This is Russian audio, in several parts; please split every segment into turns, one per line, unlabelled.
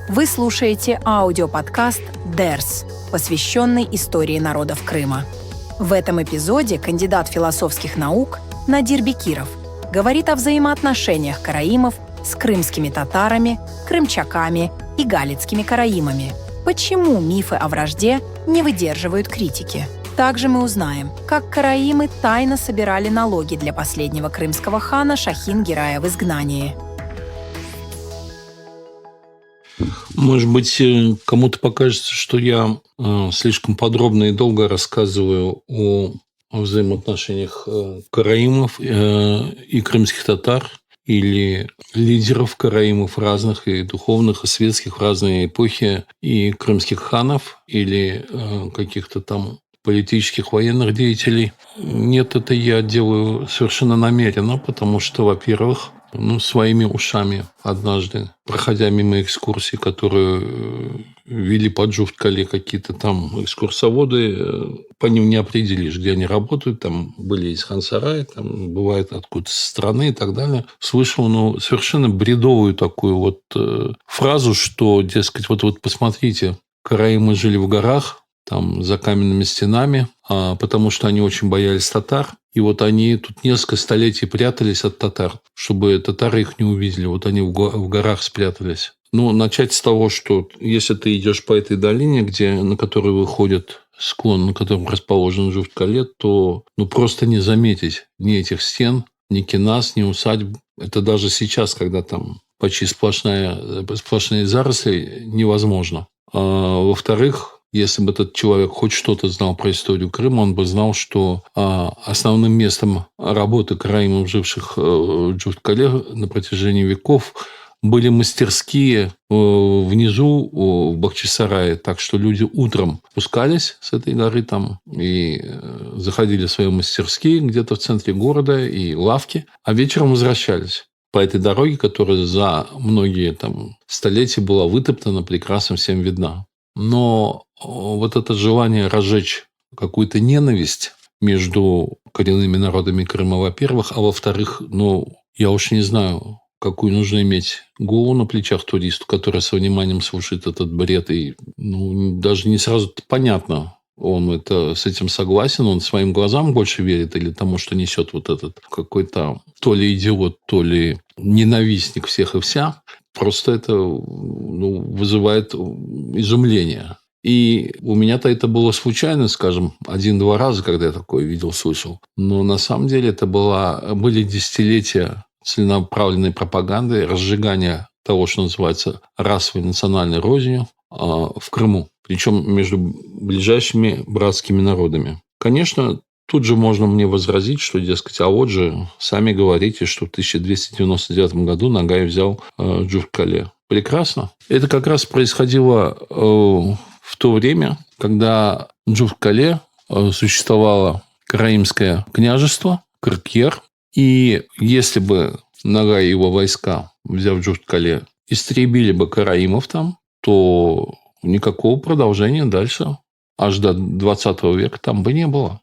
Вы слушаете аудиоподкаст «Дерс», посвященный истории народов Крыма. В этом эпизоде кандидат философских наук Надир Бекиров говорит о взаимоотношениях караимов с крымскими татарами, крымчаками и галицкими караимами. Почему мифы о вражде не выдерживают критики? Также мы узнаем, как караимы тайно собирали налоги для последнего крымского хана Шахин-Гирая в изгнании.
Может быть, кому-то покажется, что я слишком подробно и долго рассказываю о взаимоотношениях караимов и крымских татар, или лидеров караимов разных, и духовных, и светских в разные эпохи, и крымских ханов, или каких-то там политических, военных деятелей. Нет, это я делаю совершенно намеренно, потому что, во-первых, своими ушами однажды, проходя мимо экскурсий, которые вели по Джуфт-Кале какие-то там экскурсоводы, по ним не определишь, где они работают. Там были из Хан-Сарая, там бывает откуда-то со стороны и так далее. Слышал, совершенно бредовую такую фразу, что, дескать, вот посмотрите, караимы жили в горах, там за каменными стенами, потому что они очень боялись татар. И они тут несколько столетий прятались от татар, чтобы татары их не увидели. Они в горах спрятались. Начать с того, что если ты идешь по этой долине, на которую выходит склон, на котором расположен Джуфт-Кале, то просто не заметить ни этих стен, ни кинас, ни усадьб. Это даже сейчас, когда там почти сплошные заросли, невозможно. Во-вторых, если бы этот человек хоть что-то знал про историю Крыма, он бы знал, что основным местом работы караимов, живших в Джуфт-Кале на протяжении веков, были мастерские внизу в Бахчисарае. Так что люди утром спускались с этой горы там и заходили в свои мастерские где-то в центре города и лавки, а вечером возвращались по этой дороге, которая за многие столетия была вытоптана, прекрасно всем видна. Но это желание разжечь какую-то ненависть между коренными народами Крыма, во-первых, а во-вторых, я уж не знаю, какую нужно иметь голову на плечах туристу, который со вниманием слушает этот бред, и даже не сразу понятно, он с этим согласен, он своим глазам больше верит или тому, что несет этот какой-то то ли идиот, то ли ненавистник всех и вся. Просто это вызывает изумление. И у меня-то это было случайно, скажем, 1-2 раза, когда я такое видел, слышал. Но на самом деле это были десятилетия целенаправленной пропаганды, разжигания того, что называется расовой национальной рознью в Крыму. Причем между ближайшими братскими народами. Конечно, тут же можно мне возразить, что, дескать, вот же сами говорите, что в 1299 году Нагай взял Джуфт-Кале. Прекрасно. Это как раз происходило в то время, когда в Джуфт-Кале существовало караимское княжество, Кыркьер. И если бы Нагай и его войска, взяв Джуфт-Кале, истребили бы караимов там, то никакого продолжения дальше аж до 20 века там бы не было.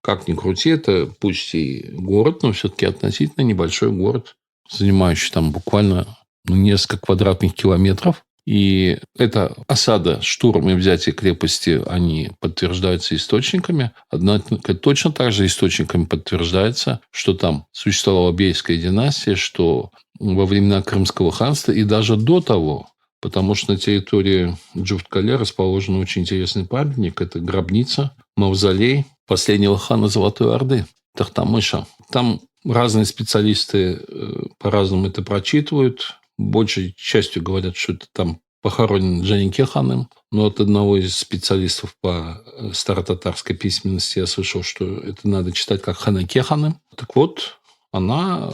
Как ни крути, это пусть и город, но все-таки относительно небольшой город, занимающий там буквально несколько квадратных километров. И эта осада, штурм и взятие крепости, они подтверждаются источниками. Однако точно так же источниками подтверждается, что там существовала Бейская династия, что во времена Крымского ханства и даже до того, потому что на территории Джуфт-Кале расположен очень интересный памятник. Это гробница, мавзолей последнего хана Золотой Орды, Тохтамыша. Там разные специалисты по-разному это прочитывают. Большей частью говорят, что это там похоронен Джанике ханым. Но от одного из специалистов по старотатарской письменности я слышал, что это надо читать как Ханаке ханым. Так вот, она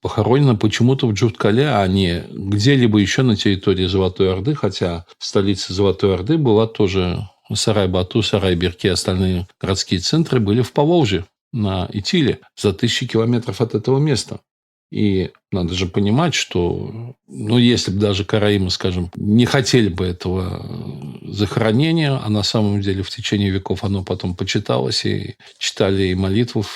похоронена почему-то в Джуфт-Кале, а не где-либо еще на территории Золотой Орды, хотя столица Золотой Орды была тоже Сарай-Бату, Сарай-Берки, остальные городские центры были в Поволжье, на Итиле, за 1000 километров от этого места. И надо же понимать, что, если бы даже караимы, скажем, не хотели бы этого захоронения, а на самом деле в течение веков оно потом почиталось, и читали и молитву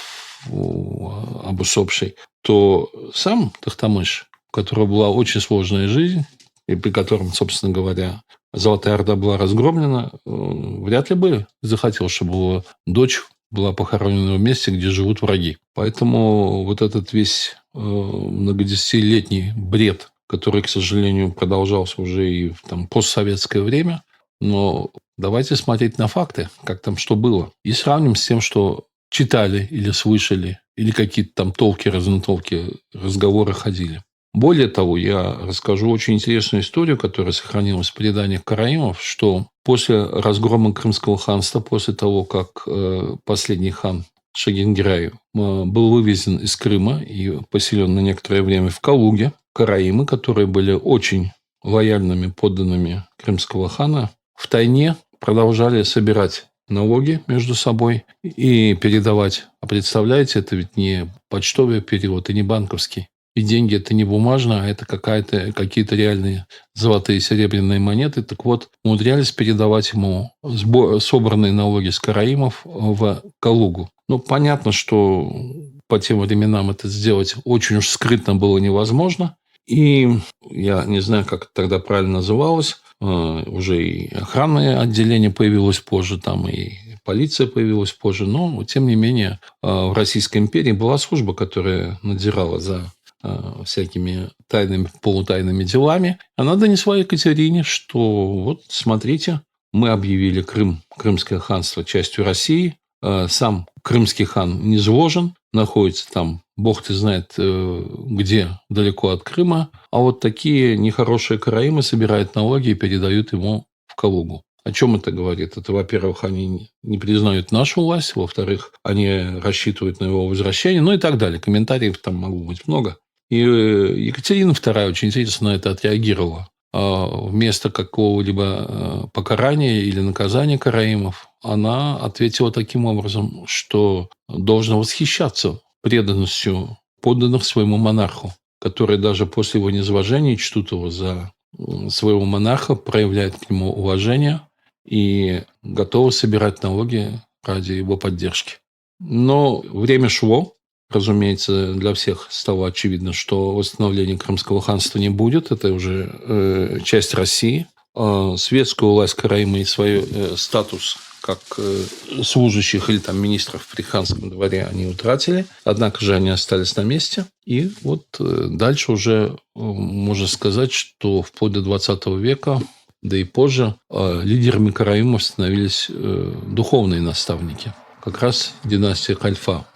об усопшей, то сам Тохтамыш, у которого была очень сложная жизнь, и при котором, собственно говоря, Золотая Орда была разгромлена, вряд ли бы захотел, чтобы его дочь была похоронена в месте, где живут враги. Поэтому вот этот весь многодесятилетний бред, который, к сожалению, продолжался уже и в постсоветское время, но давайте смотреть на факты, как там что было, и сравним с тем, что читали или слышали, или какие-то там толки, разнотолки, разговоры ходили. Более того, я расскажу очень интересную историю, которая сохранилась в преданиях караимов, что после разгрома Крымского ханства, после того, как последний хан Шагингерай был вывезен из Крыма и поселен на некоторое время в Калуге, караимы, которые были очень лояльными подданными крымского хана, втайне продолжали собирать налоги между собой и передавать. А представляете, это ведь не почтовый перевод и не банковский. И деньги это не бумажно, а это какие-то реальные золотые и серебряные монеты. Так вот, умудрялись передавать ему собранные налоги с караимов в Калугу. Ну, понятно, что по тем временам это сделать очень уж скрытно было невозможно. И я не знаю, как это тогда правильно называлось. Уже и охранное отделение появилось позже, там и полиция появилась позже. Но, тем не менее, в Российской империи была служба, которая надзирала за всякими тайными, полутайными делами. Она донесла Екатерине, что вот, смотрите, мы объявили Крым, Крымское ханство частью России. Сам крымский хан низложен, находится там, бог ты знает где, далеко от Крыма. А вот такие нехорошие караимы собирают налоги и передают ему в Калугу. О чем это говорит? Это, во-первых, они не признают нашу власть, во-вторых, они рассчитывают на его возвращение, ну и так далее. Комментариев там могло быть много. И Екатерина II очень интересно на это отреагировала. Вместо какого-либо покарания или наказания караимов она ответила таким образом, что должна восхищаться преданностью подданных своему монарху, которые даже после его низвержения чтут его за своего монарха, проявляют к нему уважение и готовы собирать налоги ради его поддержки. Но время шло. Разумеется, для всех стало очевидно, что восстановления Крымского ханства не будет. Это уже часть России. Светскую власть караимы и свой статус как служащих или там министров при ханском дворе они утратили. Однако же они остались на месте. И вот дальше уже можно сказать, что вплоть до 20 века, да и позже, лидерами караимов становились духовные наставники. Как раз династия Хальфа,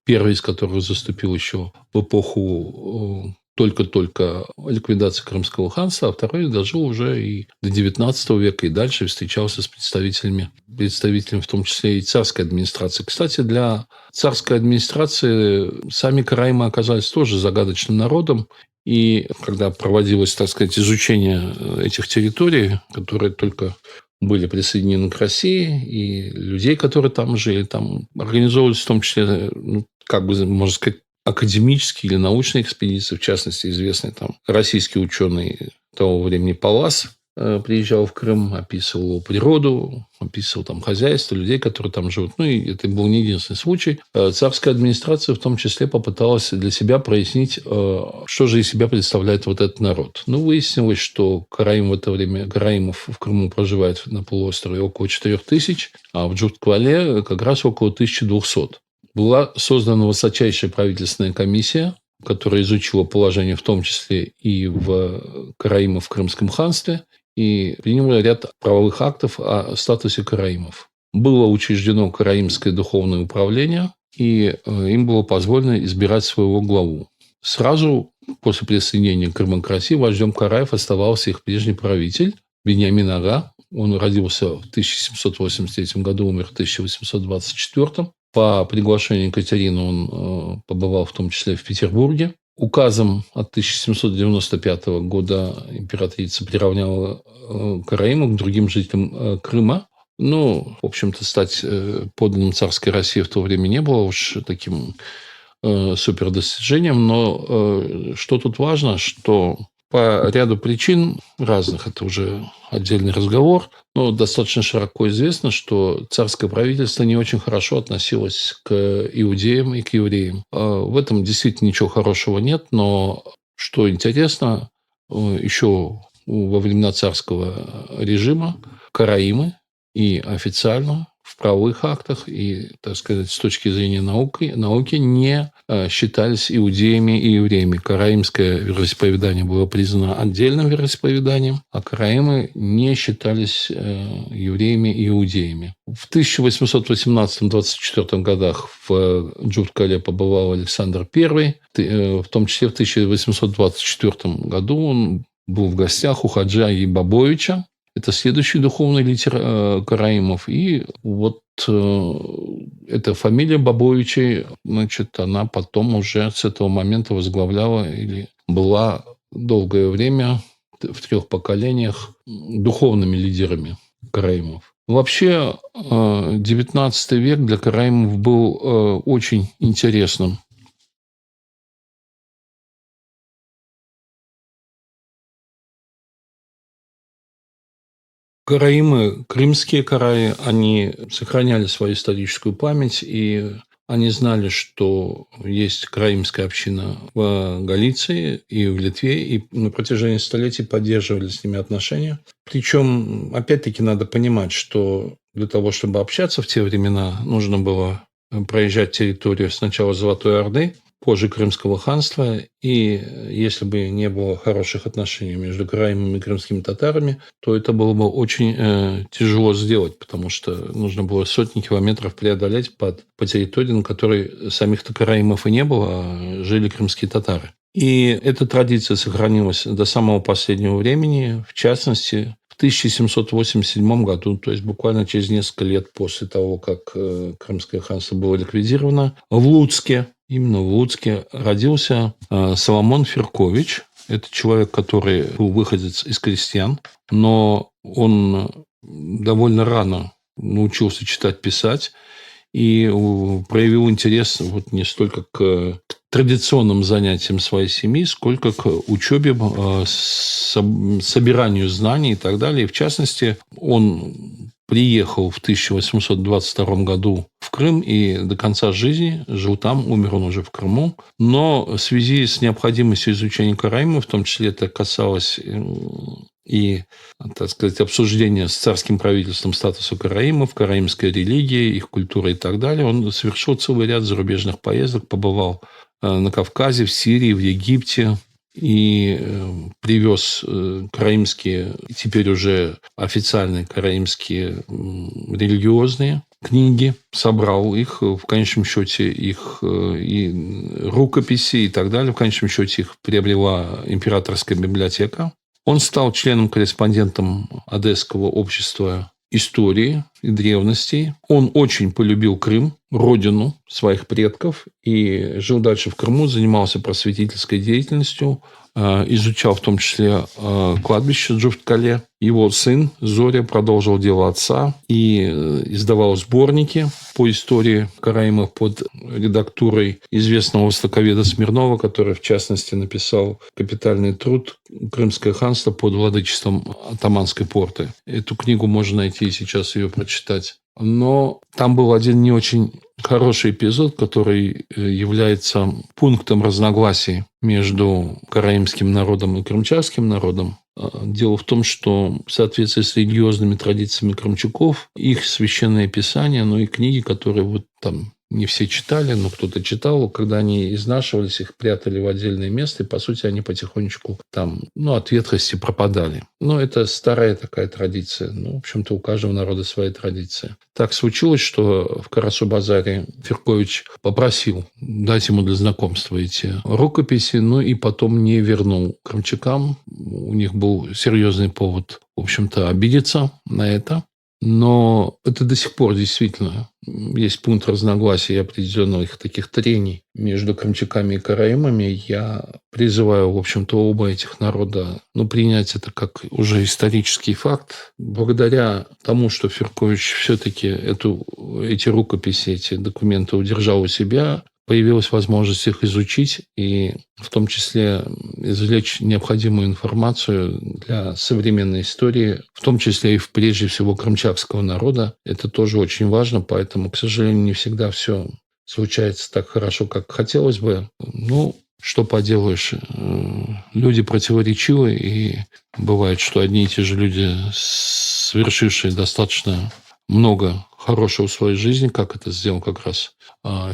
первый из которых заступил еще в эпоху только-только ликвидации Крымского ханства, а второй дожил уже и до XIX века и дальше встречался с представителями в том числе и царской администрации. Кстати, для царской администрации сами караимы оказались тоже загадочным народом. И когда проводилось, так сказать, изучение этих территорий, которые только были присоединены к России, и людей, которые там жили, там организовывались в том числе, можно сказать, академические или научные экспедиции, в частности, известный там российский ученый того времени Паллас приезжал в Крым, описывал природу, описывал там хозяйство, людей, которые там живут. Ну, и это был не единственный случай. Царская администрация в том числе попыталась для себя прояснить, что же из себя представляет вот этот народ. Ну, выяснилось, что караим в это время, караимов в Крыму проживает на полуострове около 4000, а в Джутквале как раз около 1200. Была создана высочайшая правительственная комиссия, которая изучила положение в том числе и в караимов в Крымском ханстве, и приняла ряд правовых актов о статусе караимов. Было учреждено караимское духовное управление, и им было позволено избирать своего главу. Сразу после присоединения Крыма к России вождем караев оставался их прежний правитель Беньямин Ага. Он родился в 1783 году, умер в 1824. По приглашению Екатерины он побывал в том числе в Петербурге. Указом от 1795 года императрица приравняла караимов к другим жителям Крыма. Ну, в общем-то, стать подданным царской России в то время не было уж таким супердостижением. Но что тут важно, что по ряду причин разных, это уже отдельный разговор, но достаточно широко известно, что царское правительство не очень хорошо относилось к иудеям и к евреям. В этом действительно ничего хорошего нет, но что интересно, еще во времена царского режима караимы и официально в правовых актах и, так сказать, с точки зрения науки не считались иудеями и евреями. Караимское вероисповедание было признано отдельным вероисповеданием, а караимы не считались евреями и иудеями. В 1818-24 годах в Джурткале побывал Александр I, в том числе в 1824 году он был в гостях у Хаджа Бабовича. Это следующий духовный лидер караимов. И вот эта фамилия Бабовичей, значит, она потом уже с этого момента возглавляла или была долгое время в 3 поколениях духовными лидерами караимов. Вообще, XIX век для караимов был очень интересным. Караимы, крымские караи, они сохраняли свою историческую память, и они знали, что есть караимская община в Галиции и в Литве, и на протяжении столетий поддерживали с ними отношения. Причем, опять-таки, надо понимать, что для того, чтобы общаться в те времена, нужно было проезжать территорию сначала Золотой Орды, позже Крымского ханства, и если бы не было хороших отношений между караимами и крымскими татарами, то это было бы очень тяжело сделать, потому что нужно было сотни километров преодолеть по территории, на которой самих-то караимов и не было, а жили крымские татары. И эта традиция сохранилась до самого последнего времени, в частности, в 1787 году, то есть буквально через несколько лет после того, как Крымское ханство было ликвидировано, в Луцке, именно в Луцке, родился Соломон Феркович. Это человек, который был выходец из крестьян, но он довольно рано научился читать, писать и проявил интерес вот не столько к традиционным занятиям своей семьи, сколько к учебе, собиранию знаний и так далее. И в частности, он приехал в 1822 году в Крым и до конца жизни жил там, умер он уже в Крыму. Но в связи с необходимостью изучения караимов, в том числе это касалось и, так сказать, обсуждения с царским правительством статуса караимов, караимской религии, их культуры и так далее, он совершил целый ряд зарубежных поездок, побывал на Кавказе, в Сирии, в Египте, и привез караимские, теперь уже официальные караимские религиозные книги, собрал их, в конечном счете их и рукописи и так далее, в конечном счете их приобрела императорская библиотека. Он стал членом-корреспондентом Одесского общества истории и древностей. Он очень полюбил Крым, родину своих предков, и жил дальше в Крыму, занимался просветительской деятельностью, изучал в том числе кладбище в Джурткале. Его сын Зоря продолжил дело отца и издавал сборники по истории караимов под редактурой известного востоковеда Смирнова, который, в частности, написал капитальный труд «Крымское ханство под владычеством Атаманской порты». Эту книгу можно найти и сейчас ее прочитать. Но там был один не очень хороший эпизод, который является пунктом разногласий между караимским народом и крымчакским народом. Дело в том, что в соответствии с религиозными традициями крымчаков, их священное писание, но и книги, которые вот там не все читали, но кто-то читал, когда они изнашивались, их прятали в отдельное место, и, по сути, они потихонечку там, от ветхости пропадали. Но это старая такая традиция. В общем-то, у каждого народа своя традиция. Так случилось, что в Карасу-базаре Феркович попросил дать ему для знакомства эти рукописи, и потом не вернул крымчакам. У них был серьезный повод, в общем-то, обидеться на это. Но это до сих пор действительно есть пункт разногласий и определенных таких трений между крымчаками и караимами. Я призываю, в общем-то, оба этих народа принять это как уже исторический факт. Благодаря тому, что Феркович все-таки эти рукописи, эти документы удержал у себя, появилась возможность их изучить и в том числе извлечь необходимую информацию для современной истории, в том числе и прежде всего крымчакского народа. Это тоже очень важно, поэтому, к сожалению, не всегда все случается так хорошо, как хотелось бы. что поделаешь, люди противоречивы, и бывает, что одни и те же люди, совершившие достаточно много хорошего в своей жизни, как это сделал как раз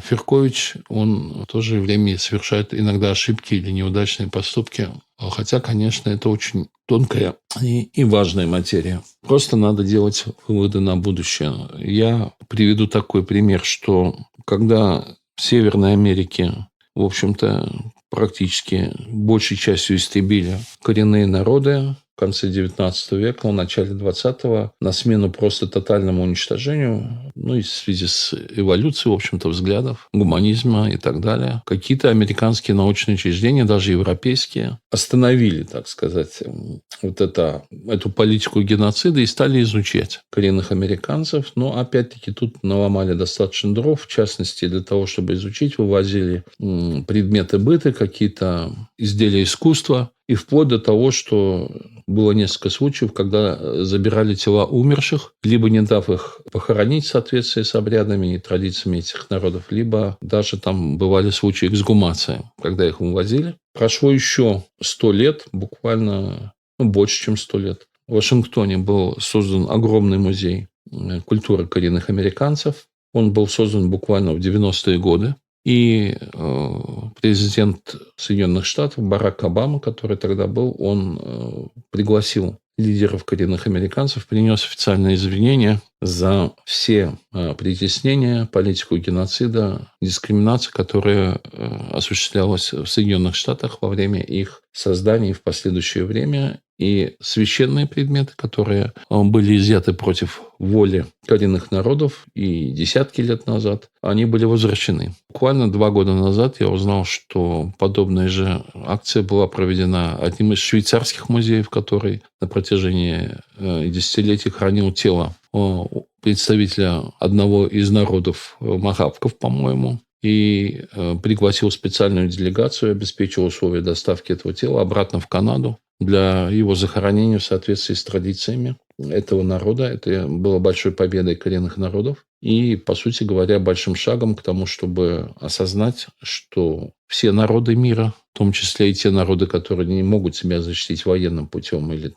Феркович, он в то же время совершает иногда ошибки или неудачные поступки. Хотя, конечно, это очень тонкая и важная материя. Просто надо делать выводы на будущее. Я приведу такой пример, что когда в Северной Америке, в общем-то, практически большей частью истребили коренные народы в конце XIX века, в начале XX, на смену просто тотальному уничтожению, ну и в связи с эволюцией, в общем-то, взглядов, гуманизма и так далее, какие-то американские научные учреждения, даже европейские, остановили, так сказать, эту политику геноцида и стали изучать коренных американцев. Но, опять-таки, тут наломали достаточно дров. В частности, для того, чтобы изучить, вывозили предметы быта, какие-то изделия искусства. И вплоть до того, что было несколько случаев, когда забирали тела умерших, либо не дав их похоронить в соответствии с обрядами и традициями этих народов, либо даже там бывали случаи эксгумации, когда их вывозили. Прошло еще 100 лет, буквально, больше, чем 100 лет. В Вашингтоне был создан огромный музей культуры коренных американцев. Он был создан буквально в 90-е годы. И президент Соединенных Штатов Барак Обама, который тогда был, он пригласил лидеров коренных американцев, принес официальные извинения за все притеснения, политику геноцида, дискриминацию, которая осуществлялась в Соединенных Штатах во время их создания и в последующее время. И священные предметы, которые были изъяты против воли коренных народов и десятки лет назад, они были возвращены. Буквально 2 года назад я узнал, что подобная же акция была проведена одним из швейцарских музеев, который на протяжении десятилетий хранил тело представителя одного из народов махавков, по-моему, и пригласил специальную делегацию, обеспечил условия доставки этого тела обратно в Канаду для его захоронения в соответствии с традициями этого народа. Это было большой победой коренных народов и, по сути говоря, большим шагом к тому, чтобы осознать, что все народы мира, в том числе и те народы, которые не могут себя защитить военным путем или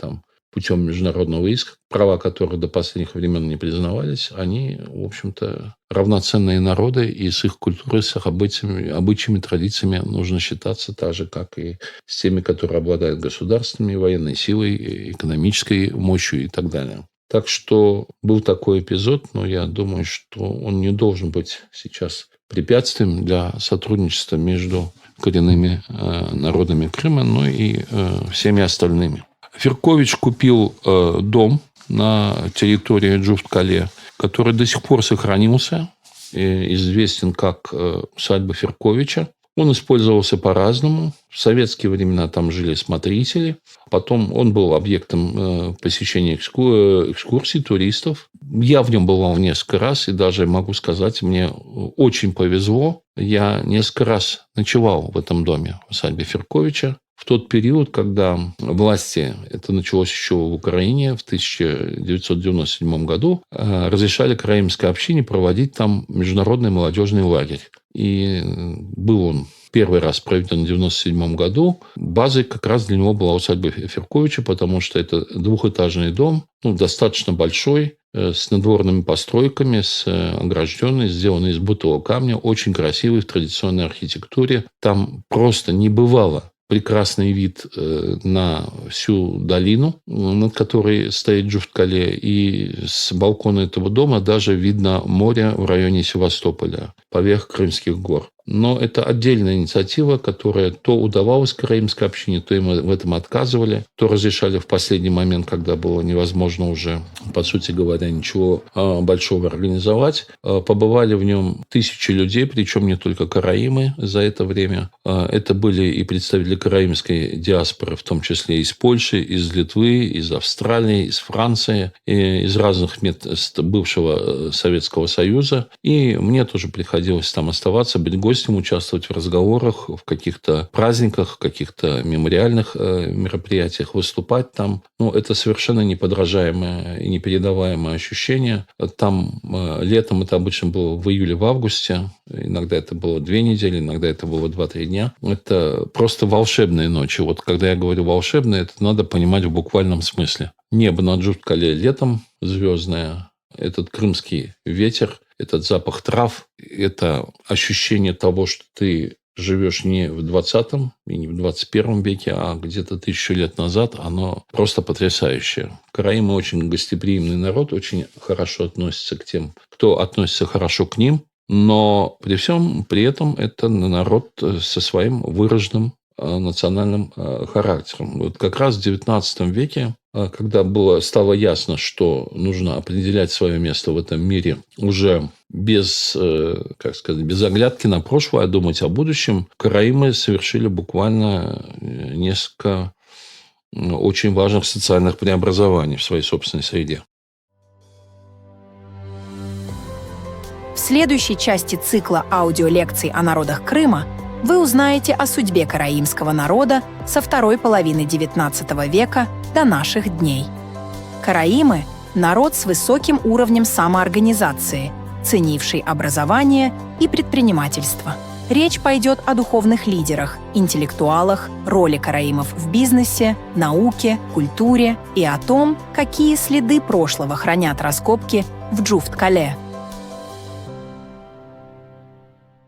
путем международного иска, права которых до последних времен не признавались, они, в общем-то, равноценные народы, и с их культурой, с их обычаями, традициями нужно считаться так же, как и с теми, которые обладают государственными, военной силой, экономической мощью и так далее. Так что был такой эпизод, но я думаю, что он не должен быть сейчас препятствием для сотрудничества между коренными народами Крыма, но и всеми остальными. Феркович купил дом на территории Джуфт-Кале, который до сих пор сохранился, известен как усадьба Ферковича. Он использовался по-разному. В советские времена там жили смотрители. Потом он был объектом посещения экскурсий туристов. Я в нем бывал несколько раз, и даже могу сказать, мне очень повезло. Я несколько раз ночевал в этом доме, в усадьбе Ферковича. В тот период, когда власти, это началось еще в Украине в 1997 году, разрешали караимской общине проводить там международный молодежный лагерь. И был он первый раз проведен в 1997 году. Базой как раз для него была усадьба Ферковича, потому что это двухэтажный дом, достаточно большой, с надворными постройками, огражденный, сделанный из бутового камня, очень красивый в традиционной архитектуре. Там просто не бывало прекрасный вид на всю долину, над которой стоит Джуфт-Кале, и с балкона этого дома даже видно море в районе Севастополя, поверх Крымских гор. Но это отдельная инициатива, которая то удавалась караимской общине, то им в этом отказывали, то разрешали в последний момент, когда было невозможно уже, по сути говоря, ничего большого организовать. Побывали в нем тысячи людей, причем не только караимы за это время. Это были и представители караимской диаспоры, в том числе из Польши, из Литвы, из Австралии, из Франции, из разных мест бывшего Советского Союза. И мне тоже приходилось там оставаться, быть гостем удовольствием участвовать в разговорах, в каких-то праздниках, в каких-то мемориальных мероприятиях, выступать там. Ну, это совершенно неподражаемое и непередаваемое ощущение. Там летом это обычно было в июле, в августе. Иногда это было 2 недели, иногда это было 2-3 дня. Это просто волшебные ночи. Вот когда я говорю волшебные, это надо понимать в буквальном смысле. Небо над Джуфт-Кале летом звездное, этот крымский ветер, этот запах трав, это ощущение того, что ты живешь не в 20 и не в 21 веке, а где-то 1000 лет назад, оно просто потрясающее. Караимы очень гостеприимный народ, очень хорошо относятся к тем, кто относится хорошо к ним, но при всем при этом это народ со своим выраженным национальным характером. Вот как раз в XIX веке, когда стало ясно, что нужно определять свое место в этом мире уже без оглядки на прошлое, а думать о будущем, караимы совершили буквально несколько очень важных социальных преобразований в своей собственной среде.
В следующей части цикла аудиолекций о народах Крыма вы узнаете о судьбе караимского народа со второй половины XIX века до наших дней. Караимы – народ с высоким уровнем самоорганизации, ценивший образование и предпринимательство. Речь пойдет о духовных лидерах, интеллектуалах, роли караимов в бизнесе, науке, культуре и о том, какие следы прошлого хранят раскопки в Джуфт-Кале.